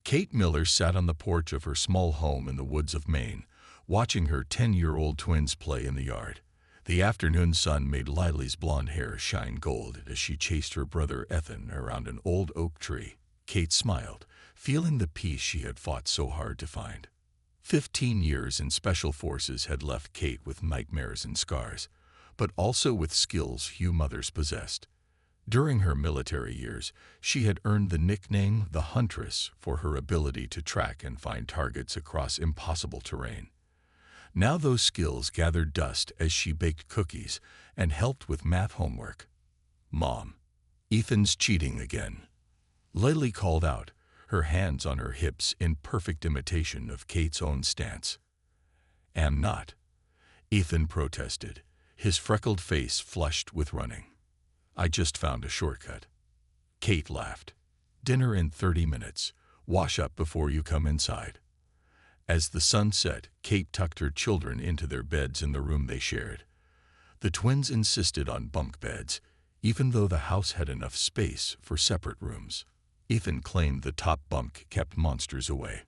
Kate Miller sat on the porch of her small home in the woods of Maine, watching her 10-year-old twins play in the yard. The afternoon sun made Lily's blonde hair shine gold as she chased her brother Ethan around an old oak tree. Kate smiled, feeling the peace she had fought so hard to find. 15 years in Special Forces had left Kate with nightmares and scars, but also with skills few mothers possessed. During her military years, she had earned the nickname the Huntress for her ability to track and find targets across impossible terrain. Now those skills gathered dust as she baked cookies and helped with math homework. "Mom, Ethan's cheating again," Lily called out, her hands on her hips in perfect imitation of Kate's own stance. "Am not," Ethan protested, his freckled face flushed with running. "I just found a shortcut." Kate laughed. "Dinner in 30 minutes. Wash up before you come inside." As the sun set, Kate tucked her children into their beds in the room they shared. The twins insisted on bunk beds, even though the house had enough space for separate rooms. Ethan claimed the top bunk kept monsters away.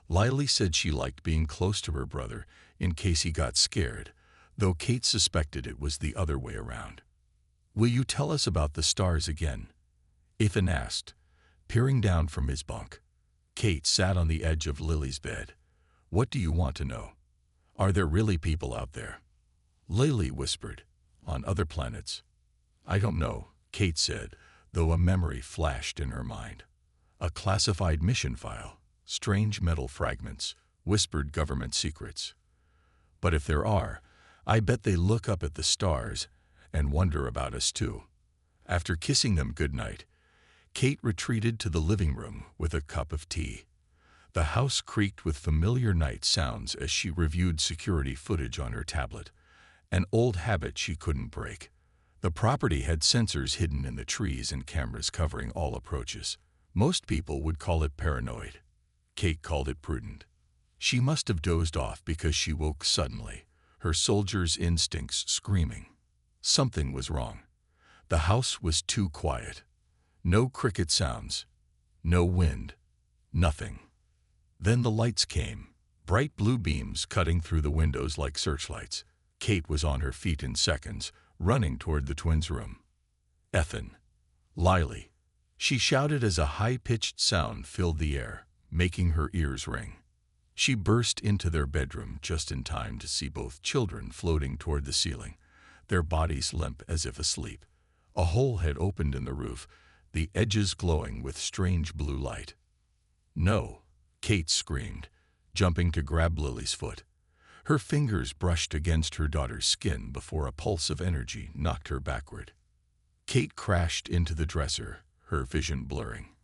Lily said she liked being close to her brother in case he got scared, though Kate suspected it was the other way around. "Will you tell us about the stars again?" Ethan asked, peering down from his bunk. Kate sat on the edge of Lily's bed. "What do you want to know? Are there really people out there?" Lily whispered, "On other planets?" "I don't know," Kate said, though a memory flashed in her mind. A classified mission file, strange metal fragments, whispered government secrets. "But if there are, I bet they look up at the stars and wonder about us too." After kissing them goodnight, Kate retreated to the living room with a cup of tea. The house creaked with familiar night sounds as she reviewed security footage on her tablet, an old habit she couldn't break. The property had sensors hidden in the trees and cameras covering all approaches. Most people would call it paranoid. Kate called it prudent. She must have dozed off because she woke suddenly, her soldier's instincts screaming. Something was wrong. The house was too quiet. No cricket sounds, no wind, nothing. Then the lights came, bright blue beams cutting through the windows like searchlights. Kate was on her feet in seconds, running toward the twins' room. "Ethan! Lily!" she shouted as a high-pitched sound filled the air, making her ears ring. She burst into their bedroom just in time to see both children floating toward the ceiling, their bodies limp as if asleep. A hole had opened in the roof, the edges glowing with strange blue light. "No!" Kate screamed, jumping to grab Lily's foot. Her fingers brushed against her daughter's skin before a pulse of energy knocked her backward. Kate crashed into the dresser, her vision blurring.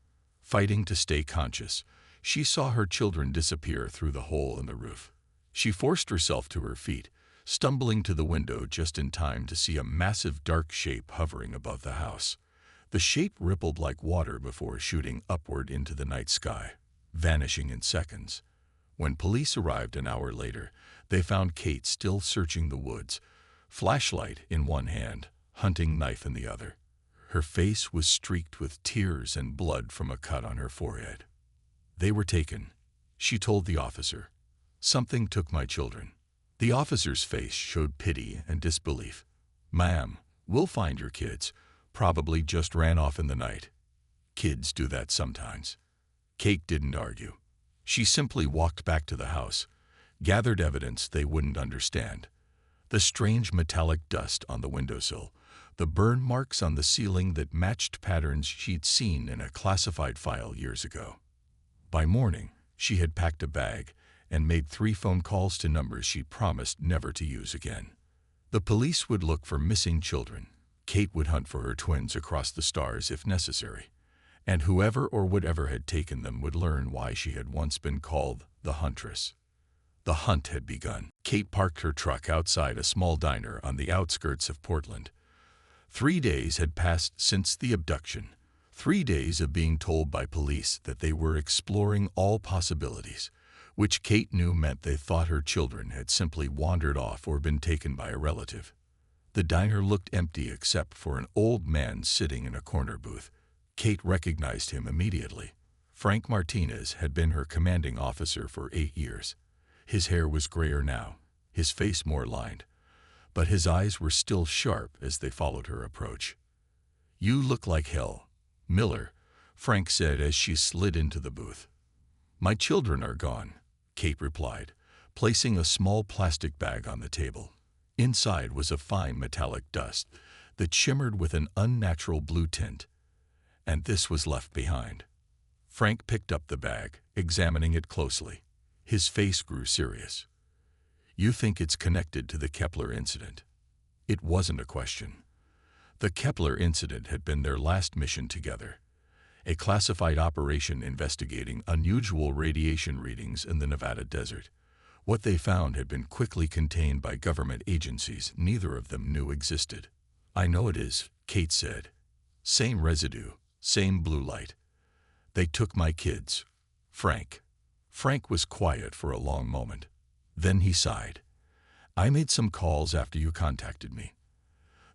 Fighting to stay conscious, she saw her children disappear through the hole in the roof. She forced herself to her feet, stumbling to the window just in time to see a massive dark shape hovering above the house. The shape rippled like water before shooting upward into the night sky, vanishing in seconds. When police arrived an hour later, they found Kate still searching the woods, flashlight in one hand, hunting knife in the other. Her face was streaked with tears and blood from a cut on her forehead. "They were taken," she told the officer. "Something took my children." The officer's face showed pity and disbelief. "Ma'am, we'll find your kids. Probably just ran off in the night. Kids do that sometimes." Kate didn't argue. She simply walked back to the house, gathered evidence they wouldn't understand. The strange metallic dust on the windowsill, the burn marks on the ceiling that matched patterns she'd seen in a classified file years ago. By morning, she had packed a bag and made 3 phone calls to numbers she'd promised never to use again. The police would look for missing children. Kate would hunt for her twins across the stars if necessary. And whoever or whatever had taken them would learn why she had once been called the Huntress. The hunt had begun. Kate parked her truck outside a small diner on the outskirts of Portland. 3 days had passed since the abduction. 3 days of being told by police that they were exploring all possibilities, which Kate knew meant they thought her children had simply wandered off or been taken by a relative. The diner looked empty except for an old man sitting in a corner booth. Kate recognized him immediately. Frank Martinez had been her commanding officer for 8 years. His hair was grayer now, his face more lined, but his eyes were still sharp as they followed her approach. "You look like hell, Miller," Frank said as she slid into the booth. "My children are gone," Kate replied, placing a small plastic bag on the table. Inside was a fine metallic dust that shimmered with an unnatural blue tint, and this was left behind. Frank picked up the bag, examining it closely. His face grew serious. "You think it's connected to the Kepler incident?" It wasn't a question. The Kepler incident had been their last mission together, a classified operation investigating unusual radiation readings in the Nevada desert. What they found had been quickly contained by government agencies neither of them knew existed. "I know it is," Kate said. "Same residue, same blue light. They took my kids." Frank was quiet for a long moment. Then he sighed. "I made some calls after you contacted me.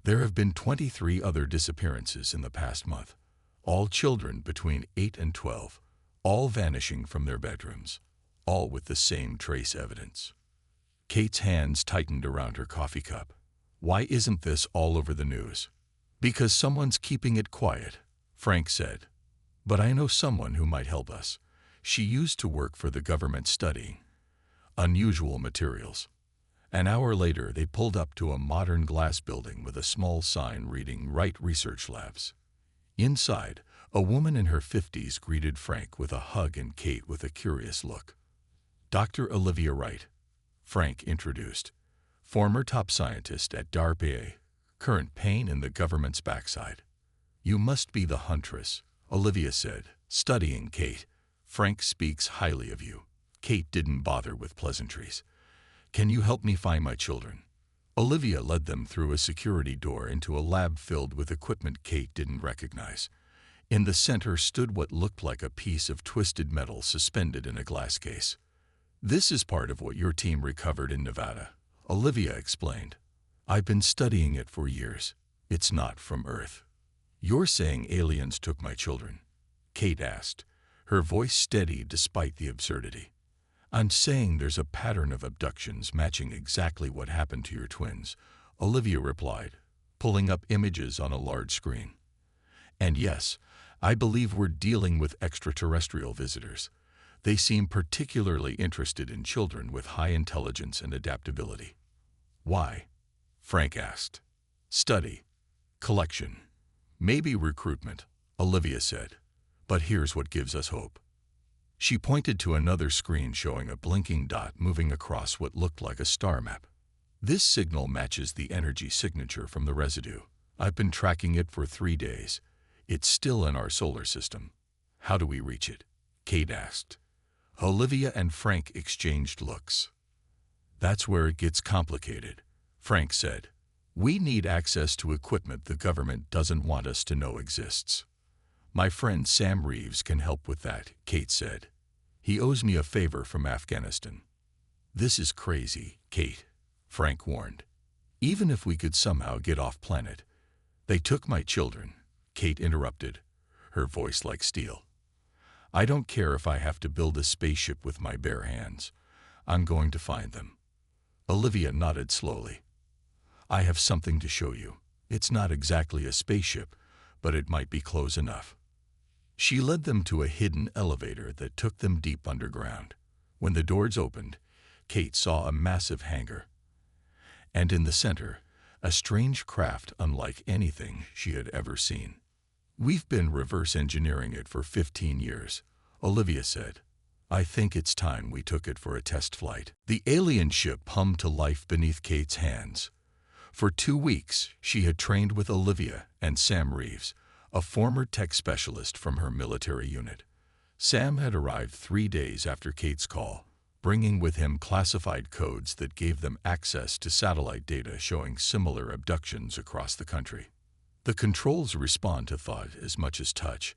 There have been 23 other disappearances in the past month, all children between 8 and 12, all vanishing from their bedrooms, all with the same trace evidence." Kate's hands tightened around her coffee cup. "Why isn't this all over the news?" "Because someone's keeping it quiet," Frank said. "But I know someone who might help us. She used to work for the government studying unusual materials." An hour later, they pulled up to a modern glass building with a small sign reading Wright Research Labs. Inside, a woman in her 50s greeted Frank with a hug and Kate with a curious look. "Dr. Olivia Wright," Frank introduced. "Former top scientist at DARPA, current pain in the government's backside." "You must be the Huntress," Olivia said, studying Kate. "Frank speaks highly of you." Kate didn't bother with pleasantries. "Can you help me find my children?" Olivia led them through a security door into a lab filled with equipment Kate didn't recognize. In the center stood what looked like a piece of twisted metal suspended in a glass case. "This is part of what your team recovered in Nevada," Olivia explained. "I've been studying it for years. It's not from Earth." "You're saying aliens took my children?" Kate asked, her voice steady despite the absurdity. "I'm saying there's a pattern of abductions matching exactly what happened to your twins," Olivia replied, pulling up images on a large screen. "And yes, I believe we're dealing with extraterrestrial visitors. They seem particularly interested in children with high intelligence and adaptability." "Why?" Frank asked. "Study. Collection. Maybe recruitment," Olivia said. "But here's what gives us hope." She pointed to another screen showing a blinking dot moving across what looked like a star map. "This signal matches the energy signature from the residue. I've been tracking it for 3 days. It's still in our solar system." "How do we reach it?" Kate asked. Olivia and Frank exchanged looks. "That's where it gets complicated," Frank said. "We need access to equipment the government doesn't want us to know exists." "My friend Sam Reeves can help with that," Kate said. "He owes me a favor from Afghanistan." "This is crazy, Kate," Frank warned. "Even if we could somehow get off planet." "They took my children," Kate interrupted, her voice like steel. "I don't care if I have to build a spaceship with my bare hands. I'm going to find them." Olivia nodded slowly. "I have something to show you. It's not exactly a spaceship, but it might be close enough." She led them to a hidden elevator that took them deep underground. When the doors opened, Kate saw a massive hangar. And in the center, a strange craft unlike anything she had ever seen. "We've been reverse engineering it for 15 years, Olivia said. "I think it's time we took it for a test flight." The alien ship hummed to life beneath Kate's hands. For 2 weeks, she had trained with Olivia and Sam Reeves, a former tech specialist from her military unit. Sam had arrived 3 days after Kate's call, bringing with him classified codes that gave them access to satellite data showing similar abductions across the country. "The controls respond to thought as much as touch,"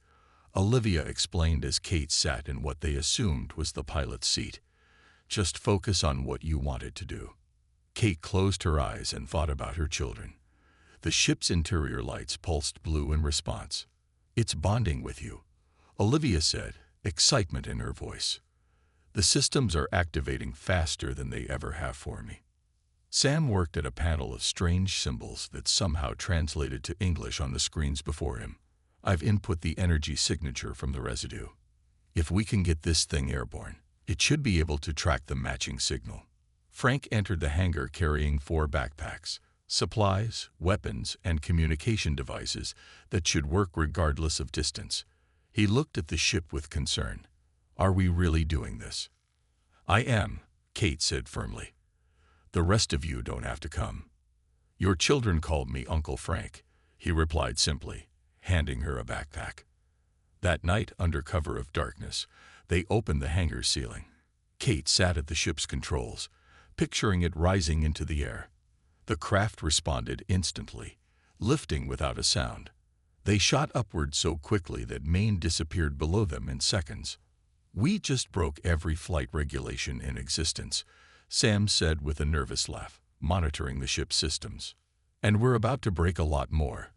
Olivia explained as Kate sat in what they assumed was the pilot's seat. "Just focus on what you wanted to do." Kate closed her eyes and thought about her children. The ship's interior lights pulsed blue in response. "It's bonding with you," Olivia said, excitement in her voice. The systems are activating faster than they ever have for me. Sam worked at a panel of strange symbols that somehow translated to English on the screens before him. I've input the energy signature from the residue. If we can get this thing airborne, it should be able to track the matching signal. Frank entered the hangar carrying 4 backpacks, supplies, weapons, and communication devices that should work regardless of distance. He looked at the ship with concern. Are we really doing this? I am, Kate said firmly. The rest of you don't have to come. Your children called me Uncle Frank, he replied simply, handing her a backpack. That night, under cover of darkness, they opened the hangar ceiling. Kate sat at the ship's controls, picturing it rising into the air. The craft responded instantly, lifting without a sound. They shot upward so quickly that Maine disappeared below them in seconds. We just broke every flight regulation in existence, Sam said with a nervous laugh, monitoring the ship's systems. And we're about to break a lot more,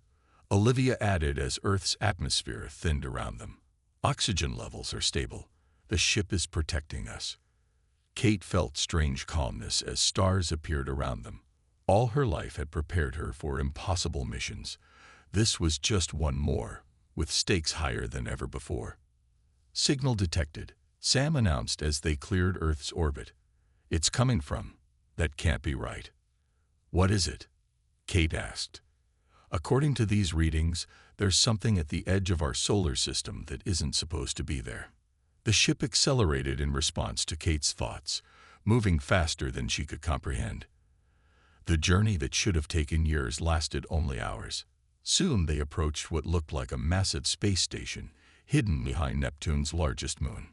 Olivia added as Earth's atmosphere thinned around them. Oxygen levels are stable. The ship is protecting us. Kate felt strange calmness as stars appeared around them. All her life had prepared her for impossible missions. This was just one more, with stakes higher than ever before. Signal detected, Sam announced as they cleared Earth's orbit. It's coming from. That can't be right. What is it? Kate asked. According to these readings, there's something at the edge of our solar system that isn't supposed to be there. The ship accelerated in response to Kate's thoughts, moving faster than she could comprehend. The journey that should have taken years lasted only hours. Soon they approached what looked like a massive space station, hidden behind Neptune's largest moon.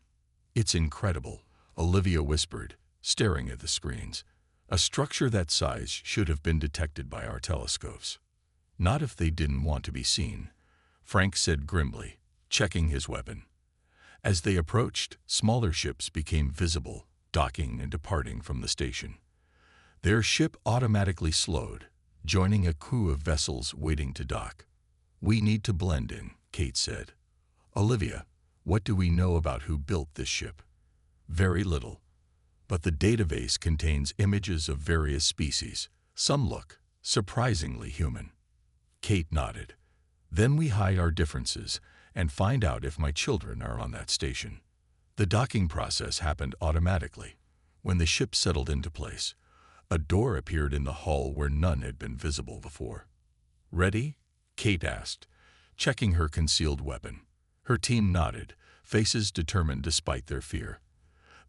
It's incredible, Olivia whispered, staring at the screens. A structure that size should have been detected by our telescopes. Not if they didn't want to be seen, Frank said grimly, checking his weapon. As they approached, smaller ships became visible, docking and departing from the station. Their ship automatically slowed, joining a crew of vessels waiting to dock. We need to blend in, Kate said. Olivia, what do we know about who built this ship? Very little. But the database contains images of various species. Some look surprisingly human. Kate nodded. Then we hide our differences and find out if my children are on that station. The docking process happened automatically. When the ship settled into place, a door appeared in the hull where none had been visible before. Ready? Kate asked, checking her concealed weapon. Her team nodded, faces determined despite their fear.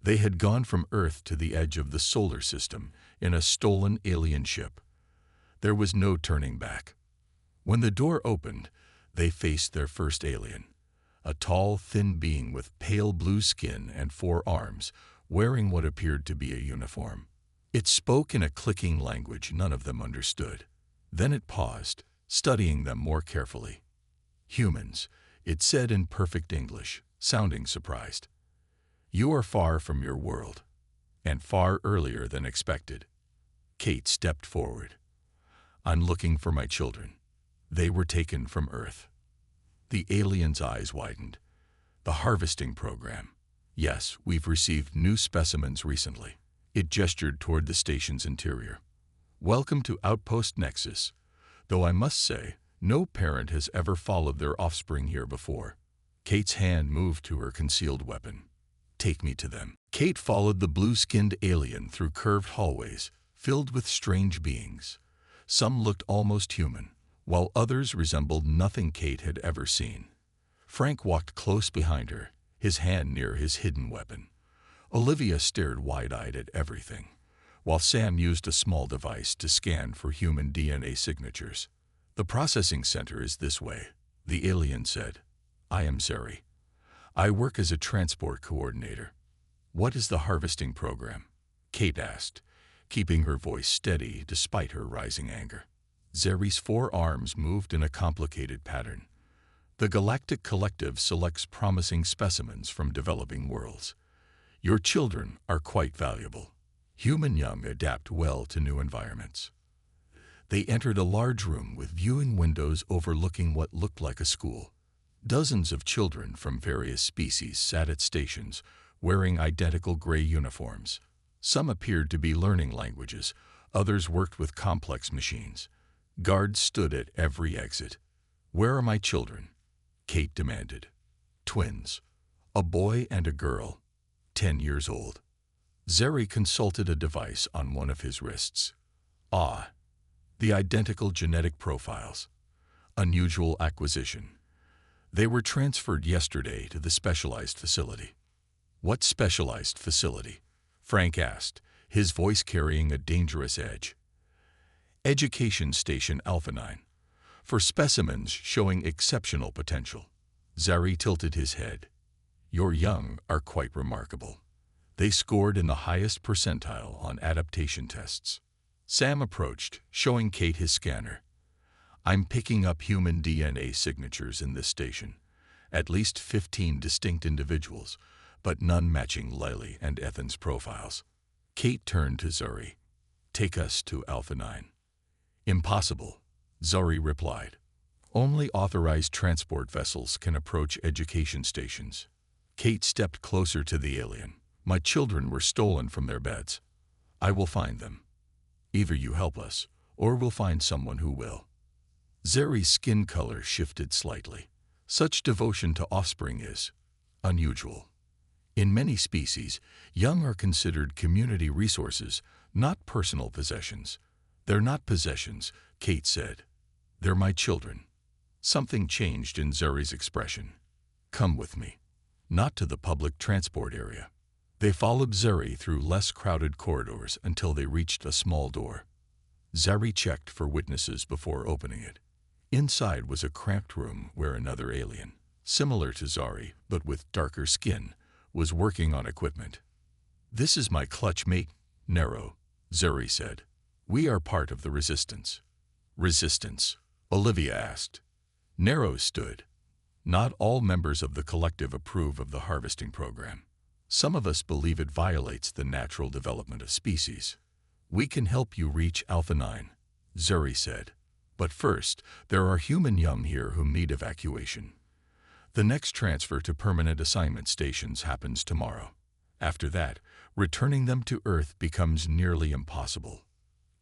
They had gone from Earth to the edge of the solar system in a stolen alien ship. There was no turning back. When the door opened, they faced their first alien, a tall, thin being with pale blue skin and 4 arms, wearing what appeared to be a uniform. It spoke in a clicking language none of them understood. Then it paused, studying them more carefully. Humans, it said in perfect English, sounding surprised. You are far from your world, and far earlier than expected. Kate stepped forward. I'm looking for my children. They were taken from Earth. The alien's eyes widened. The harvesting program. Yes, we've received new specimens recently. It gestured toward the station's interior. Welcome to Outpost Nexus, though I must say, no parent has ever followed their offspring here before. Kate's hand moved to her concealed weapon. Take me to them. Kate followed the blue-skinned alien through curved hallways, filled with strange beings. Some looked almost human, while others resembled nothing Kate had ever seen. Frank walked close behind her, his hand near his hidden weapon. Olivia stared wide-eyed at everything, while Sam used a small device to scan for human DNA signatures. The processing center is this way, the alien said. I am Zeri. I work as a transport coordinator. What is the harvesting program? Kate asked, keeping her voice steady despite her rising anger. Zeri's 4 arms moved in a complicated pattern. The Galactic Collective selects promising specimens from developing worlds. Your children are quite valuable. Human young adapt well to new environments. They entered a large room with viewing windows overlooking what looked like a school. Dozens of children from various species sat at stations, wearing identical gray uniforms. Some appeared to be learning languages, others worked with complex machines. Guards stood at every exit. "Where are my children?" Kate demanded. "Twins. A boy and a girl, 10 years old." Zeri consulted a device on one of his wrists. Ah, the identical genetic profiles. Unusual acquisition. They were transferred yesterday to the specialized facility. "What specialized facility?" Frank asked, his voice carrying a dangerous edge. "Education Station Alpha 9. For specimens showing exceptional potential." Zeri tilted his head. "Your young are quite remarkable. They scored in the highest percentile on adaptation tests." Sam approached, showing Kate his scanner. "I'm picking up human DNA signatures in this station. At least 15 distinct individuals, but none matching Lily and Ethan's profiles." Kate turned to Zuri. "Take us to Alpha 9. "Impossible," Zuri replied. "Only authorized transport vessels can approach education stations." Kate stepped closer to the alien. "My children were stolen from their beds. I will find them. Either you help us, or we'll find someone who will." Zeri's skin color shifted slightly. Such devotion to offspring is unusual. In many species, young are considered community resources, not personal possessions. "They're not possessions," Kate said. "They're my children." Something changed in Zeri's expression. "Come with me." Not to the public transport area. They followed Zeri through less crowded corridors until they reached a small door. Zeri checked for witnesses before opening it. Inside was a cramped room where another alien, similar to Zari but with darker skin, was working on equipment. "This is my clutch mate, Nero," Zeri said. "We are part of the Resistance." "Resistance?" Olivia asked. Nero stood. "Not all members of the collective approve of the harvesting program. Some of us believe it violates the natural development of species. We can help you reach Alpha 9, Zuri said. But first, there are human young here who need evacuation. The next transfer to permanent assignment stations happens tomorrow. After that, returning them to Earth becomes nearly impossible."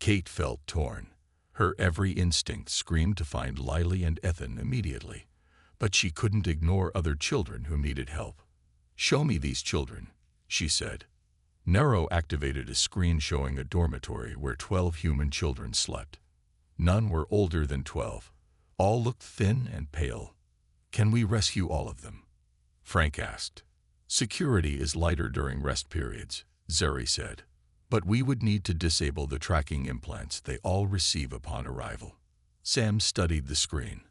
Kate felt torn. Her every instinct screamed to find Lily and Ethan immediately, but she couldn't ignore other children who needed help. "Show me these children," she said. Nero activated a screen showing a dormitory where 12 human children slept. None were older than 12. All looked thin and pale. "Can we rescue all of them?" Frank asked. "Security is lighter during rest periods," Zeri said. "But we would need to disable the tracking implants they all receive upon arrival." Sam studied the screen.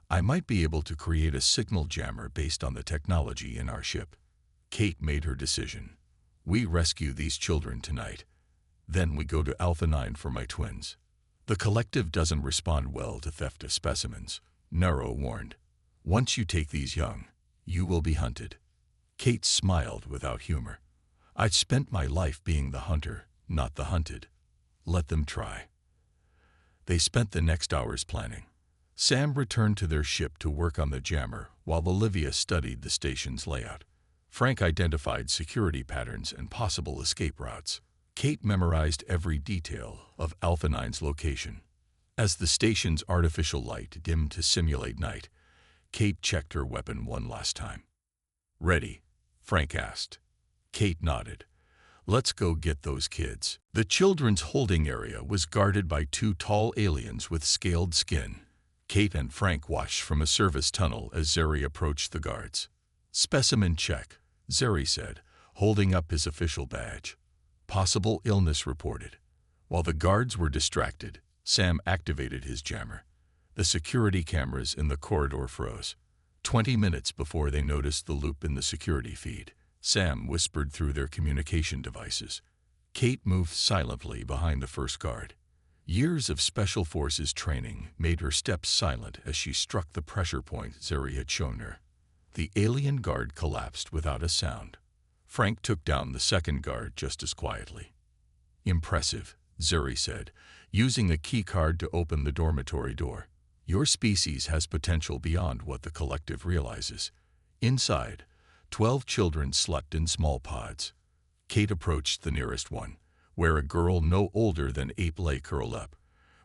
"I might be able to create a signal jammer based on the technology in our ship." Kate made her decision. "We rescue these children tonight. Then we go to Alpha 9 for my twins." "The collective doesn't respond well to theft of specimens," Nero warned. "Once you take these young, you will be hunted." Kate smiled without humor. "I've spent my life being the hunter, not the hunted. Let them try." They spent the next hours planning. Sam returned to their ship to work on the jammer while Olivia studied the station's layout. Frank identified security patterns and possible escape routes. Kate memorized every detail of Alpha 9's location. As the station's artificial light dimmed to simulate night, Kate checked her weapon one last time. "Ready?" Frank asked. Kate nodded. "Let's go get those kids." The children's holding area was guarded by 2 tall aliens with scaled skin. Kate and Frank watched from a service tunnel as Zeri approached the guards. "Specimen check," Zeri said, holding up his official badge. "Possible illness reported." While the guards were distracted, Sam activated his jammer. The security cameras in the corridor froze. 20 minutes before they noticed the loop in the security feed, Sam whispered through their communication devices. Kate moved silently behind the first guard. Years of Special Forces training made her steps silent as she struck the pressure point Zeri had shown her. The alien guard collapsed without a sound. Frank took down the second guard just as quietly. "Impressive," Zeri said, using a key card to open the dormitory door. Your species has potential beyond what the collective realizes. Inside, 12 children slept in small pods. Kate approached the nearest one, where a girl no older than 8 lay curled up.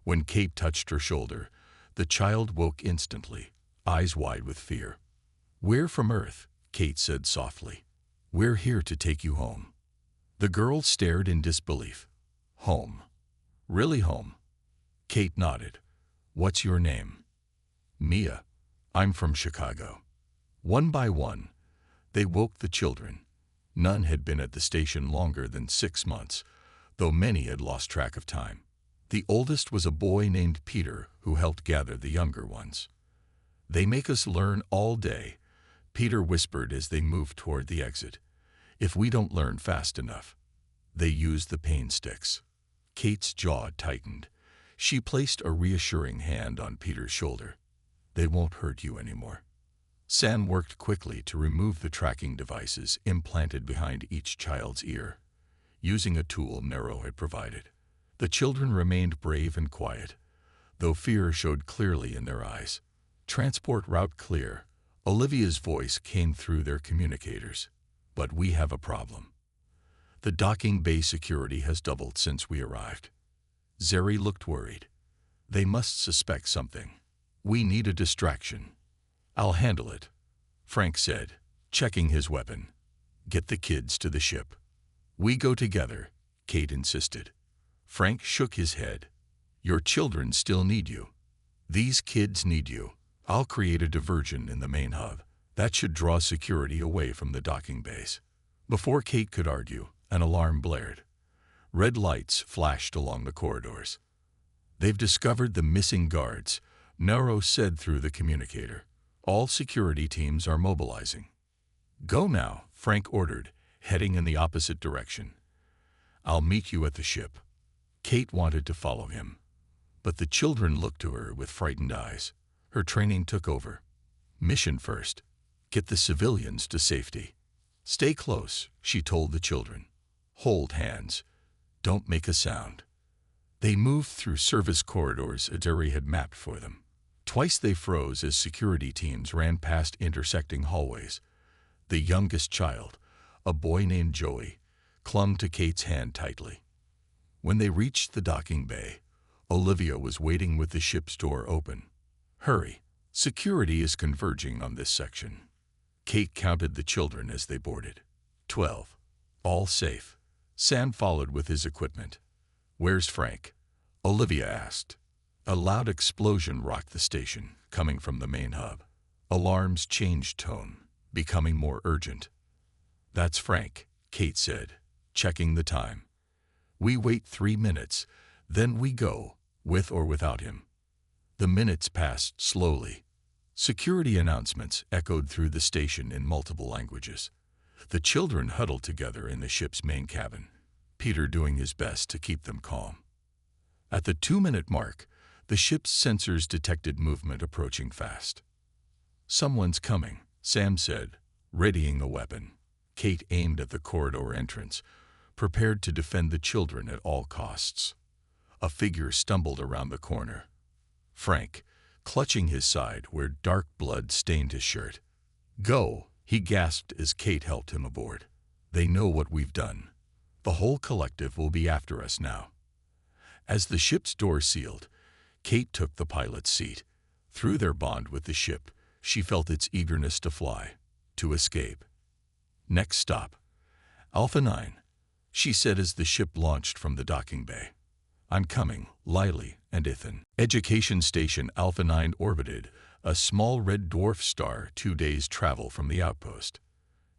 When Kate touched her shoulder, the child woke instantly, eyes wide with fear. "We're from Earth," Kate said softly. "We're here to take you home." The girl stared in disbelief. "Home? Really home?" Kate nodded. "What's your name?" "Mia. I'm from Chicago." One by one, they woke the children. None had been at the station longer than 6 months, though many had lost track of time. The oldest was a boy named Peter who helped gather the younger ones. "They make us learn all day," Peter whispered as they moved toward the exit. "If we don't learn fast enough." They use the pain sticks. Kate's jaw tightened. She placed a reassuring hand on Peter's shoulder. "They won't hurt you anymore." Sam worked quickly to remove the tracking devices implanted behind each child's ear, using a tool Nero had provided. The children remained brave and quiet, though fear showed clearly in their eyes. "Transport route clear," Olivia's voice came through their communicators. "But we have a problem. The docking bay security has doubled since we arrived." Zeri looked worried. "They must suspect something. We need a distraction." "I'll handle it," Frank said, checking his weapon. "Get the kids to the ship." "We go together," Kate insisted. Frank shook his head. "Your children still need you. These kids need you. I'll create a diversion in the main hub. That should draw security away from the docking bays." Before Kate could argue, an alarm blared. Red lights flashed along the corridors. "They've discovered the missing guards," Nero said through the communicator. "All security teams are mobilizing." "Go now," Frank ordered, heading in the opposite direction. "I'll meet you at the ship." Kate wanted to follow him, but the children looked to her with frightened eyes. Her training took over. "Mission first. Get the civilians to safety." "Stay close," she told the children. "Hold hands. Don't make a sound." They moved through service corridors Aduri had mapped for them. Twice they froze as security teams ran past intersecting hallways. The youngest child, a boy named Joey, clung to Kate's hand tightly. When they reached the docking bay, Olivia was waiting with the ship's door open. "Hurry. Security is converging on this section." Kate counted the children as they boarded. 12. All safe. Sam followed with his equipment. "Where's Frank?" Olivia asked. A loud explosion rocked the station, coming from the main hub. Alarms changed tone, becoming more urgent. "That's Frank," Kate said, checking the time. "We wait 3 minutes, then we go, with or without him." The minutes passed slowly. Security announcements echoed through the station in multiple languages. The children huddled together in the ship's main cabin, Peter doing his best to keep them calm. At the 2-minute mark, the ship's sensors detected movement approaching fast. "Someone's coming," Sam said, readying a weapon. Kate aimed at the corridor entrance, prepared to defend the children at all costs. A figure stumbled around the corner. Frank, clutching his side where dark blood stained his shirt. "Go," he gasped as Kate helped him aboard. "They know what we've done. The whole collective will be after us now." As the ship's door sealed, Kate took the pilot's seat. Through their bond with the ship, she felt its eagerness to fly, to escape. "Next stop, Alpha 9, she said as the ship launched from the docking bay. "I'm coming, Lily and Ethan." Education Station Alpha 9 orbited, a small red dwarf star 2 days' travel from the outpost.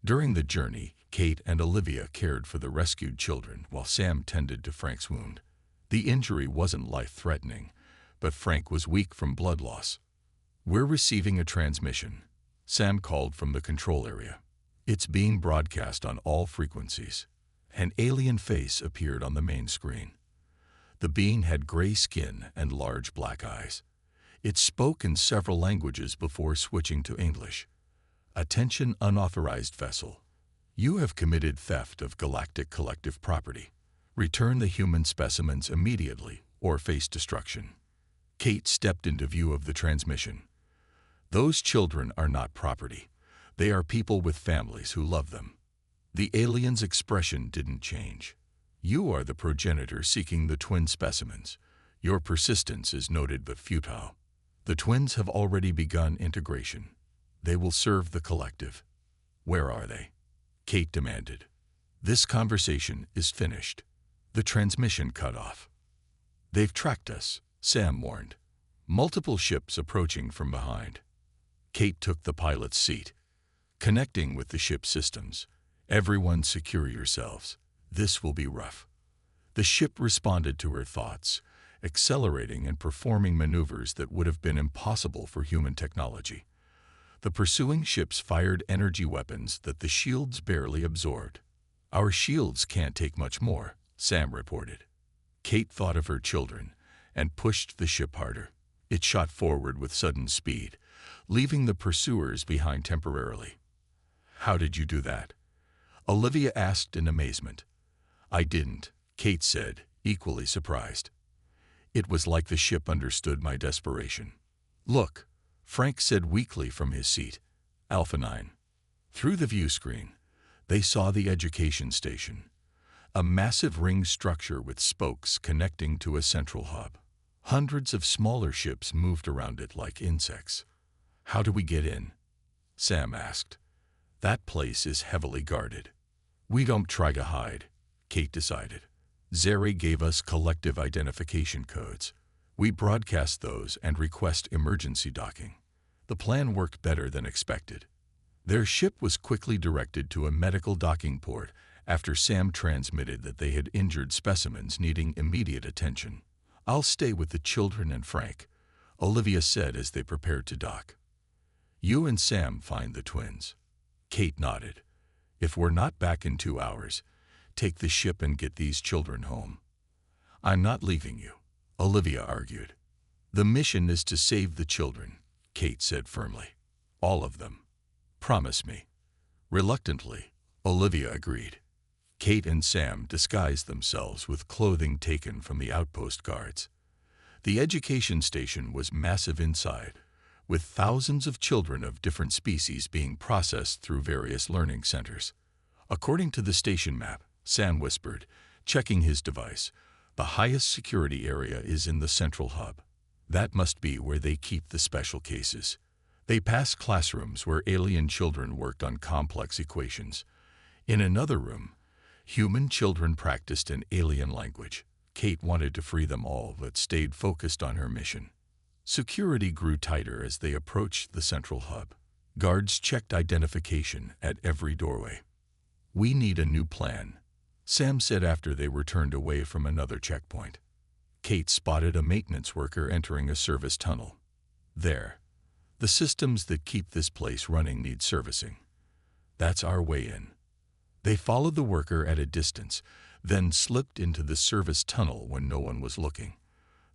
During the journey, Kate and Olivia cared for the rescued children while Sam tended to Frank's wound. The injury wasn't life-threatening, but Frank was weak from blood loss. "We're receiving a transmission," Sam called from the control area. "It's being broadcast on all frequencies." An alien face appeared on the main screen. The being had gray skin and large black eyes. It spoke in several languages before switching to English. "Attention unauthorized vessel. You have committed theft of galactic collective property. Return the human specimens immediately or face destruction." Kate stepped into view of the transmission. Those children are not property. They are people with families who love them. The alien's expression didn't change. You are the progenitor seeking the twin specimens. Your persistence is noted but futile. The twins have already begun integration. They will serve the collective. Where are they? Kate demanded. This conversation is finished. The transmission cut off. They've tracked us, Sam warned. Multiple ships approaching from behind. Kate took the pilot's seat. Connecting with the ship systems. Everyone secure yourselves. This will be rough. The ship responded to her thoughts, accelerating and performing maneuvers that would have been impossible for human technology. The pursuing ships fired energy weapons that the shields barely absorbed. Our shields can't take much more, Sam reported. Kate thought of her children and pushed the ship harder. It shot forward with sudden speed, leaving the pursuers behind temporarily. How did you do that? Olivia asked in amazement. I didn't, Kate said, equally surprised. It was like the ship understood my desperation. Look, Frank said weakly from his seat. Alpha 9. Through the view screen, they saw the education station, a massive ring structure with spokes connecting to a central hub. Hundreds of smaller ships moved around it like insects. How do we get in? Sam asked. That place is heavily guarded. We don't try to hide, Kate decided. Zeri gave us collective identification codes. We broadcast those and request emergency docking. The plan worked better than expected. Their ship was quickly directed to a medical docking port after Sam transmitted that they had injured specimens needing immediate attention. I'll stay with the children and Frank, Olivia said as they prepared to dock. You and Sam find the twins. Kate nodded. If we're not back in 2 hours, take the ship and get these children home. I'm not leaving you, Olivia argued. The mission is to save the children, Kate said firmly. All of them. Promise me. Reluctantly, Olivia agreed. Kate and Sam disguised themselves with clothing taken from the outpost guards. The education station was massive inside, with thousands of children of different species being processed through various learning centers. According to the station map, Sam whispered, checking his device, the highest security area is in the central hub. That must be where they keep the special cases. They passed classrooms where alien children worked on complex equations. In another room, human children practiced an alien language. Kate wanted to free them all but stayed focused on her mission. Security grew tighter as they approached the central hub. Guards checked identification at every doorway. We need a new plan, Sam said after they were turned away from another checkpoint. Kate spotted a maintenance worker entering a service tunnel. There. The systems that keep this place running need servicing. That's our way in. They followed the worker at a distance, then slipped into the service tunnel when no one was looking.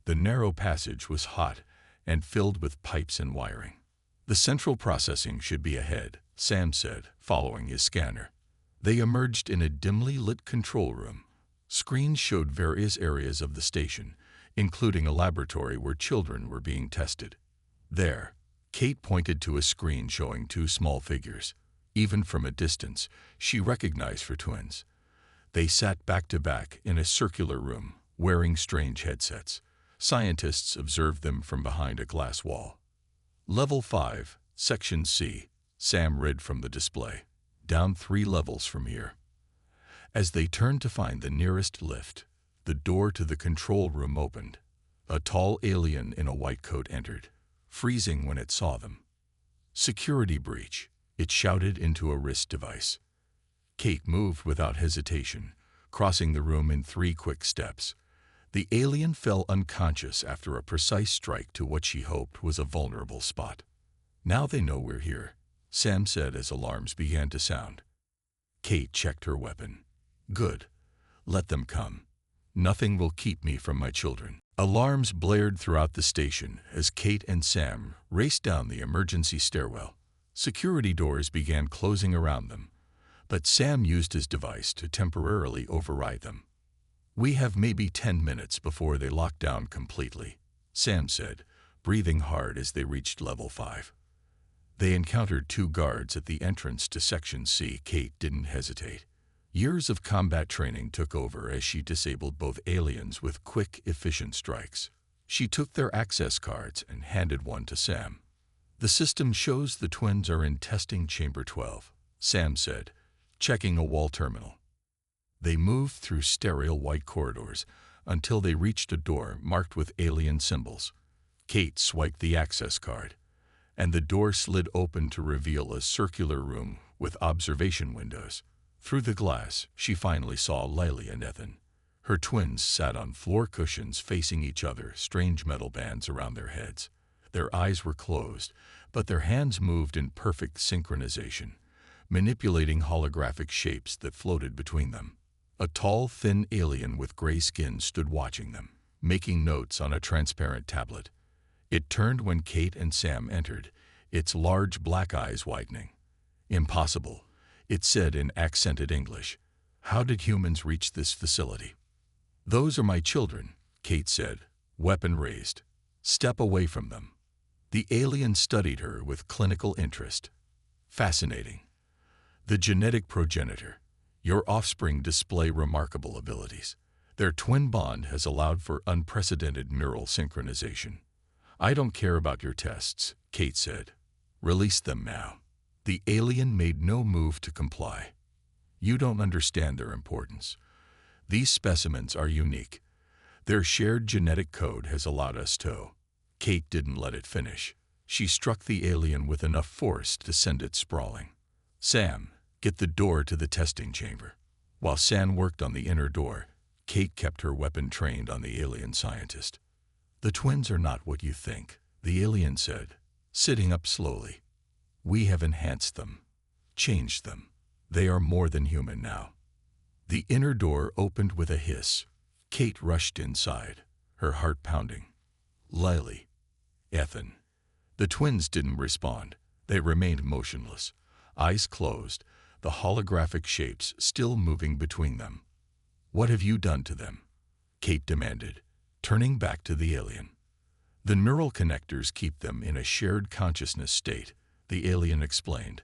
The narrow passage was hot and filled with pipes and wiring. The central processing should be ahead, Sam said, following his scanner. They emerged in a dimly lit control room. Screens showed various areas of the station, including a laboratory where children were being tested. There, Kate pointed to a screen showing 2 small figures. Even from a distance, she recognized her twins. They sat back to back in a circular room, wearing strange headsets. Scientists observed them from behind a glass wall. Level 5, Section C, Sam read from the display. Down 3 levels from here. As they turned to find the nearest lift, the door to the control room opened. A tall alien in a white coat entered, freezing when it saw them. Security breach, it shouted into a wrist device. Kate moved without hesitation, crossing the room in 3 quick steps. The alien fell unconscious after a precise strike to what she hoped was a vulnerable spot. Now they know we're here, Sam said as alarms began to sound. Kate checked her weapon. Good. Let them come. Nothing will keep me from my children. Alarms blared throughout the station as Kate and Sam raced down the emergency stairwell. Security doors began closing around them, but Sam used his device to temporarily override them. We have maybe 10 minutes before they lock down completely, Sam said, breathing hard as they reached level 5. They encountered 2 guards at the entrance to Section C. Kate didn't hesitate. Years of combat training took over as she disabled both aliens with quick, efficient strikes. She took their access cards and handed one to Sam. "The system shows the twins are in testing chamber 12, Sam said, checking a wall terminal. They moved through sterile white corridors until they reached a door marked with alien symbols. Kate swiped the access card, and the door slid open to reveal a circular room with observation windows. Through the glass, she finally saw Lily and Ethan. Her twins sat on floor cushions facing each other, strange metal bands around their heads. Their eyes were closed, but their hands moved in perfect synchronization, manipulating holographic shapes that floated between them. A tall, thin alien with gray skin stood watching them, making notes on a transparent tablet. It turned when Kate and Sam entered, its large black eyes widening. "Impossible," it said in accented English. "How did humans reach this facility?" "Those are my children," Kate said, weapon raised. "Step away from them." The alien studied her with clinical interest. "Fascinating. The genetic progenitor. Your offspring display remarkable abilities. Their twin bond has allowed for unprecedented neural synchronization." "I don't care about your tests," Kate said. "Release them now." The alien made no move to comply. "You don't understand their importance. These specimens are unique. Their shared genetic code has allowed us to—" Kate didn't let it finish. She struck the alien with enough force to send it sprawling. "Sam, get the door to the testing chamber." While Sam worked on the inner door, Kate kept her weapon trained on the alien scientist. "The twins are not what you think," the alien said, sitting up slowly. "We have enhanced them, changed them. They are more than human now." The inner door opened with a hiss. Kate rushed inside, her heart pounding. "Lily, Ethan." The twins didn't respond. They remained motionless, eyes closed, the holographic shapes still moving between them. "What have you done to them?" Kate demanded, turning back to the alien. "The neural connectors keep them in a shared consciousness state," the alien explained.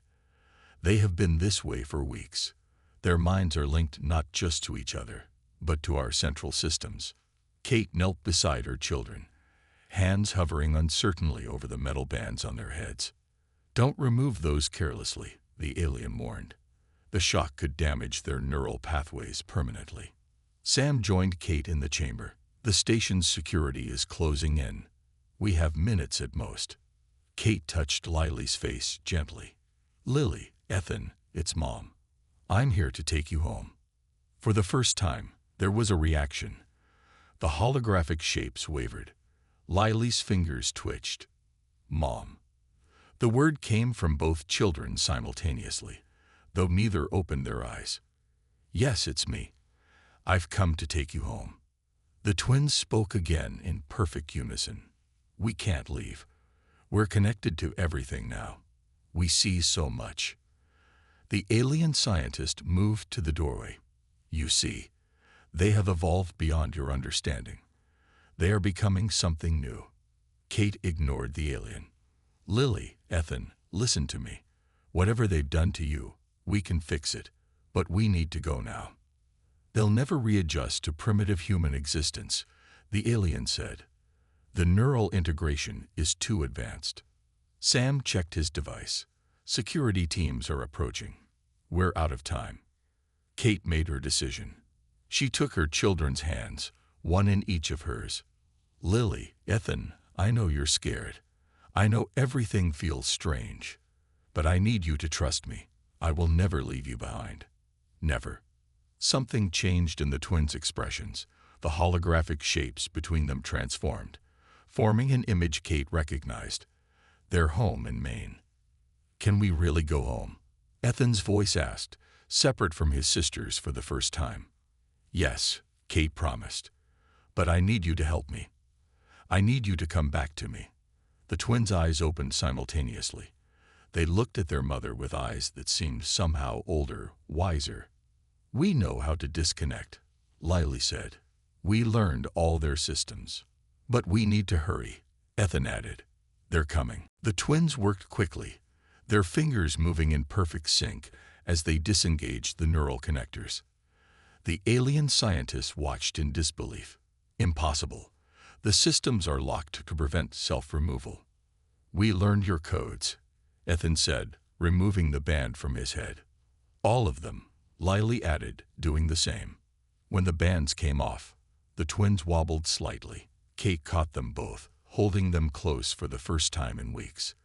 "They have been this way for weeks. Their minds are linked not just to each other, but to our central systems." Kate knelt beside her children, hands hovering uncertainly over the metal bands on their heads. "Don't remove those carelessly," the alien warned. "The shock could damage their neural pathways permanently." Sam joined Kate in the chamber. "The station's security is closing in. We have minutes at most." Kate touched Lily's face gently. "Lily, Ethan, it's Mom. I'm here to take you home." For the first time, there was a reaction. The holographic shapes wavered. Lily's fingers twitched. "Mom." The word came from both children simultaneously, though neither opened their eyes. "Yes, it's me. I've come to take you home." The twins spoke again in perfect unison. "We can't leave. We're connected to everything now. We see so much." The alien scientist moved to the doorway. "You see, they have evolved beyond your understanding. They are becoming something new." Kate ignored the alien. "Lily, Ethan, listen to me. Whatever they've done to you, we can fix it, but we need to go now." "They'll never readjust to primitive human existence," the alien said. "The neural integration is too advanced." Sam checked his device. "Security teams are approaching. We're out of time." Kate made her decision. She took her children's hands, one in each of hers. "Lily, Ethan, I know you're scared. I know everything feels strange. But I need you to trust me. I will never leave you behind. Never." Something changed in the twins' expressions. The holographic shapes between them transformed, forming an image Kate recognized. Their home in Maine. "Can we really go home?" Ethan's voice asked, separate from his sister's for the first time. "Yes," Kate promised. "But I need you to help me. I need you to come back to me." The twins' eyes opened simultaneously. They looked at their mother with eyes that seemed somehow older, wiser. "We know how to disconnect," Lily said. "We learned all their systems. But we need to hurry, Ethan added. They're coming. The twins worked quickly, their fingers moving in perfect sync as they disengaged the neural connectors. The alien scientists watched in disbelief. Impossible. The systems are locked to prevent self-removal. We learned your codes, Ethan said, removing the band from his head. All of them, Lily added, doing the same. When the bands came off, the twins wobbled slightly. Kate caught them both, holding them close for the first time in weeks.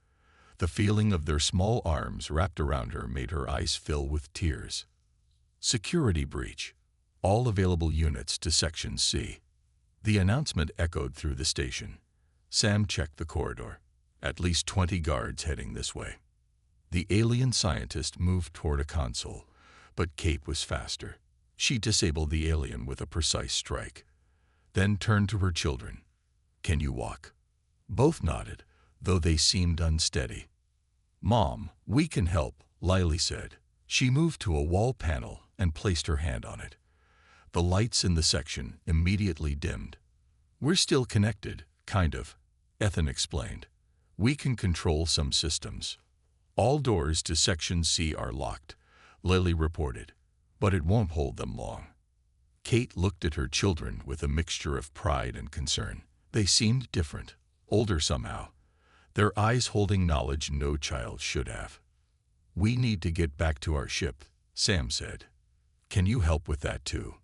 The feeling of their small arms wrapped around her made her eyes fill with tears. Security breach. All available units to Section C. The announcement echoed through the station. Sam checked the corridor. At least 20 guards heading this way. The alien scientist moved toward a console, but Kate was faster. She disabled the alien with a precise strike, then turned to her children. Can you walk? Both nodded, though they seemed unsteady. Mom, we can help, Lily said. She moved to a wall panel and placed her hand on it. The lights in the section immediately dimmed. We're still connected, kind of, Ethan explained. We can control some systems. All doors to Section C are locked, Lily reported, but it won't hold them long. Kate looked at her children with a mixture of pride and concern. They seemed different, older somehow, their eyes holding knowledge no child should have. We need to get back to our ship, Sam said. Can you help with that too?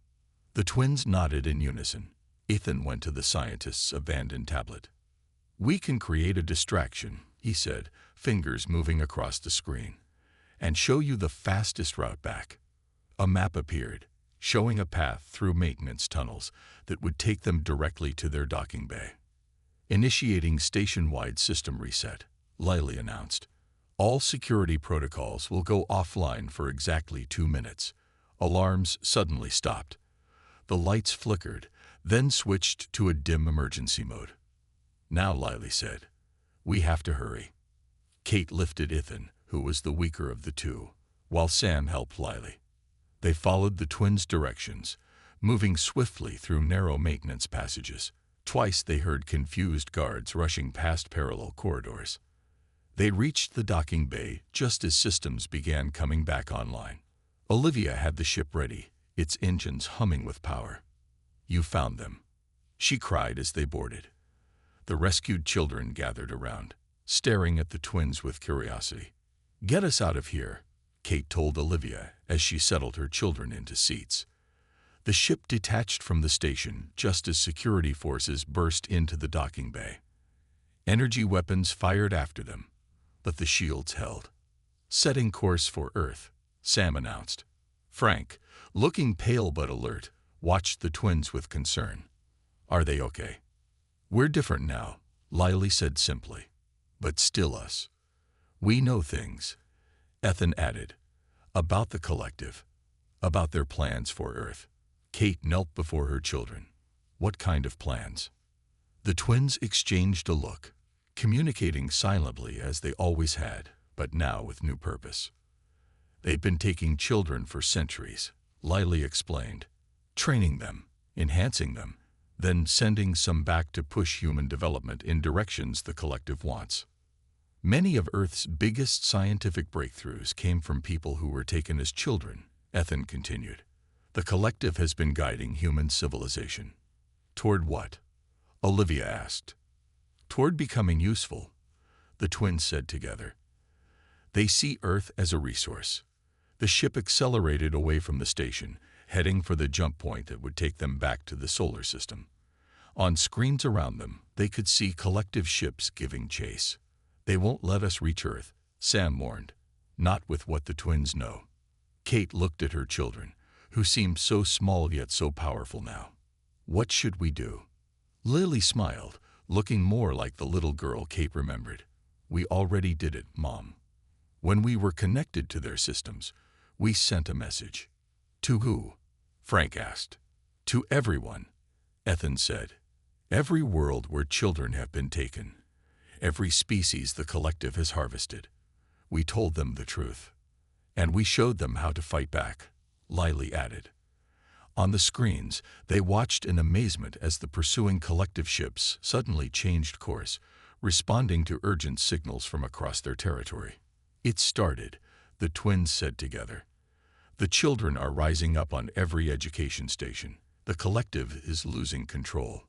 The twins nodded in unison. Ethan went to the scientist's abandoned tablet. We can create a distraction, he said, fingers moving across the screen, and show you the fastest route back. A map appeared, showing a path through maintenance tunnels that would take them directly to their docking bay. Initiating station-wide system reset, Lily announced. All security protocols will go offline for exactly 2 minutes. Alarms suddenly stopped. The lights flickered, then switched to a dim emergency mode. Now, Lily said, we have to hurry. Kate lifted Ethan, who was the weaker of the two, while Sam helped Lily. They followed the twins' directions, moving swiftly through narrow maintenance passages. Twice they heard confused guards rushing past parallel corridors. They reached the docking bay just as systems began coming back online. Olivia had the ship ready, its engines humming with power. You found them, she cried as they boarded. The rescued children gathered around, staring at the twins with curiosity. Get us out of here, Kate told Olivia as she settled her children into seats. The ship detached from the station just as security forces burst into the docking bay. Energy weapons fired after them, but the shields held. Setting course for Earth, Sam announced. Frank, looking pale but alert, watched the twins with concern. Are they okay? We're different now, Lily said simply, but still us. We know things, Ethan added, about the collective, about their plans for Earth. Kate knelt before her children. What kind of plans? The twins exchanged a look, communicating silently as they always had, but now with new purpose. They've been taking children for centuries, Lily explained, training them, enhancing them, then sending some back to push human development in directions the collective wants. Many of Earth's biggest scientific breakthroughs came from people who were taken as children, Ethan continued. The collective has been guiding human civilization. Toward what? Olivia asked. Toward becoming useful, the twins said together. They see Earth as a resource. The ship accelerated away from the station, heading for the jump point that would take them back to the solar system. On screens around them, they could see collective ships giving chase. They won't let us reach Earth, Sam warned, not with what the twins know. Kate looked at her children, who seemed so small yet so powerful now. What should we do? Lily smiled, looking more like the little girl Kate remembered. We already did it, Mom. When we were connected to their systems, we sent a message. To who? Frank asked. To everyone, Ethan said. Every world where children have been taken. Every species the collective has harvested. We told them the truth. And we showed them how to fight back, Lily added. On the screens, they watched in amazement as the pursuing collective ships suddenly changed course, responding to urgent signals from across their territory. "It started," the twins said together. "The children are rising up on every education station. The collective is losing control."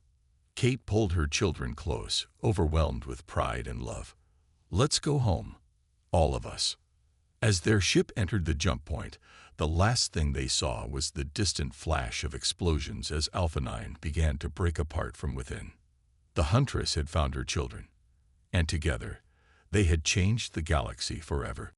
Kate pulled her children close, overwhelmed with pride and love. "Let's go home, all of us." As their ship entered the jump point, the last thing they saw was the distant flash of explosions as Alpha 9 began to break apart from within. The Huntress had found her children, and together, they had changed the galaxy forever.